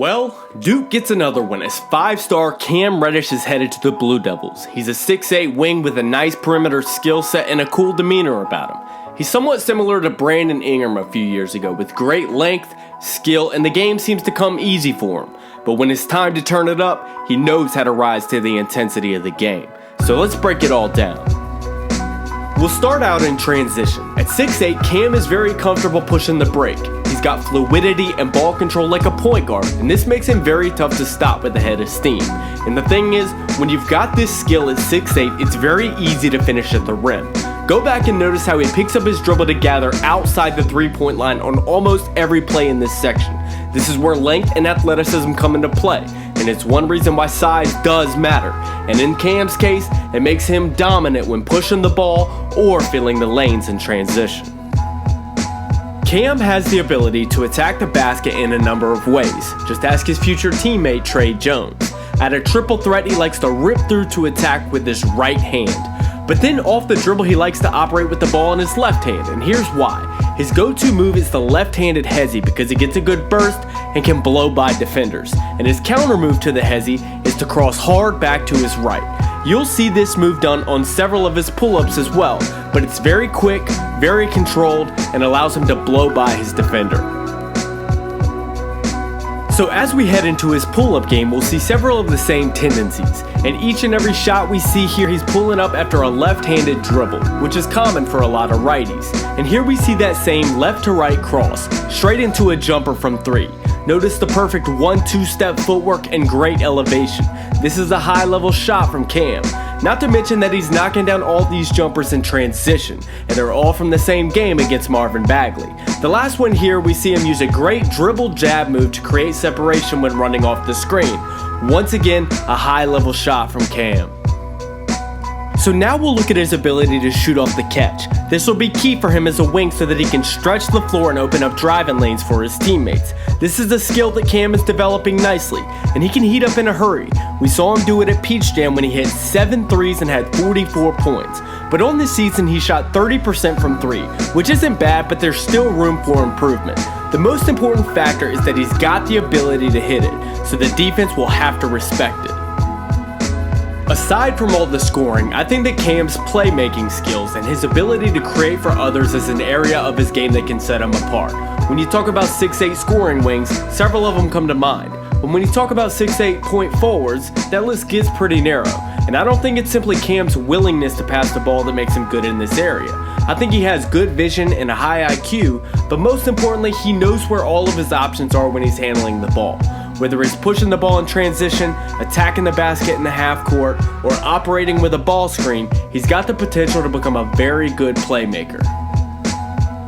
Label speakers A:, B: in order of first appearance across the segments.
A: Well, Duke gets another one as 5-star Cam Reddish is headed to the Blue Devils. He's a 6'8" wing with a nice perimeter skill set and a cool demeanor about him. He's somewhat similar to Brandon Ingram a few years ago with great length, skill, and the game seems to come easy for him. But when it's time to turn it up, he knows how to rise to the intensity of the game. So let's break it all down. We'll start out in transition. At 6'8", Cam is very comfortable pushing the break. He's got fluidity and ball control like a point guard, and this makes him very tough to stop with a head of steam. And the thing is, when you've got this skill at 6'8", it's very easy to finish at the rim. Go back and notice how he picks up his dribble to gather outside the three-point line on almost every play in this section. This is where length and athleticism come into play, and it's one reason why size does matter. And in Cam's case, it makes him dominant when pushing the ball or filling the lanes in transition. Cam has the ability to attack the basket in a number of ways. Just ask his future teammate Trey Jones. At a triple threat, he likes to rip through to attack with his right hand. But then off the dribble, he likes to operate with the ball in his left hand, and here's why. His go-to move is the left-handed hezzy because it gets a good burst and can blow by defenders. And his counter move to the hezzy is to cross hard back to his right. You'll see this move done on several of his pull-ups as well, but it's very quick, very controlled, and allows him to blow by his defender. So as we head into his pull-up game, we'll see several of the same tendencies. And each and every shot we see here, he's pulling up after a left-handed dribble, which is common for a lot of righties. And here we see that same left-to-right cross, straight into a jumper from 3. Notice the perfect 1-2 step footwork and great elevation. This is a high-level shot from Cam. Not to mention that he's knocking down all these jumpers in transition, and they're all from the same game against Marvin Bagley. The last one here, we see him use a great dribble jab move to create separation when running off the screen. Once again, a high-level shot from Cam. So now we'll look at his ability to shoot off the catch. This will be key for him as a wing so that he can stretch the floor and open up driving lanes for his teammates. This is a skill that Cam is developing nicely, and he can heat up in a hurry. We saw him do it at Peach Jam when he hit 7 threes and had 44 points. But on this season, he shot 30% from 3, which isn't bad, but there's still room for improvement. The most important factor is that he's got the ability to hit it, so the defense will have to respect it. Aside from all the scoring, I think that Cam's playmaking skills and his ability to create for others is an area of his game that can set him apart. When you talk about 6'8" scoring wings, several of them come to mind. But when you talk about 6'8" point forwards, that list gets pretty narrow. And I don't think it's simply Cam's willingness to pass the ball that makes him good in this area. I think he has good vision and a high IQ, but most importantly, he knows where all of his options are when he's handling the ball. Whether it's pushing the ball in transition, attacking the basket in the half court, or operating with a ball screen, he's got the potential to become a very good playmaker.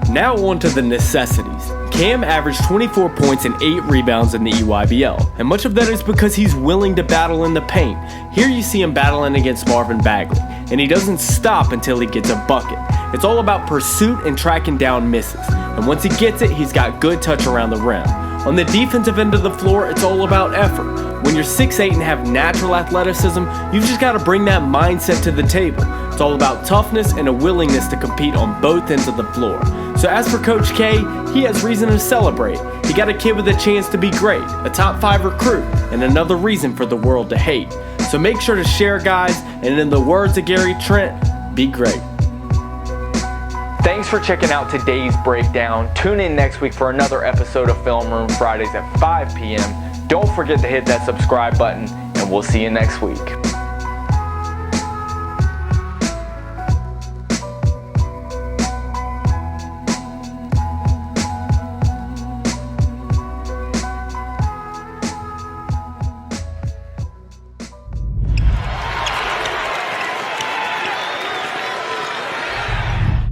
A: Now on to the necessities. Cam averaged 24 points and 8 rebounds in the EYBL, and much of that is because he's willing to battle in the paint. Here you see him battling against Marvin Bagley, and he doesn't stop until he gets a bucket. It's all about pursuit and tracking down misses, and once he gets it, he's got good touch around the rim. On the defensive end of the floor, it's all about effort. When you're 6'8" and have natural athleticism, you've just got to bring that mindset to the table. It's all about toughness and a willingness to compete on both ends of the floor. So as for Coach K, he has reason to celebrate. He got a kid with a chance to be great, a top 5 recruit, and another reason for the world to hate. So make sure to share, guys, and in the words of Gary Trent, be great. Thanks for checking out today's breakdown. Tune in next week for another episode of Film Room Fridays at 5 p.m. Don't forget to hit that subscribe button, and we'll see you next week.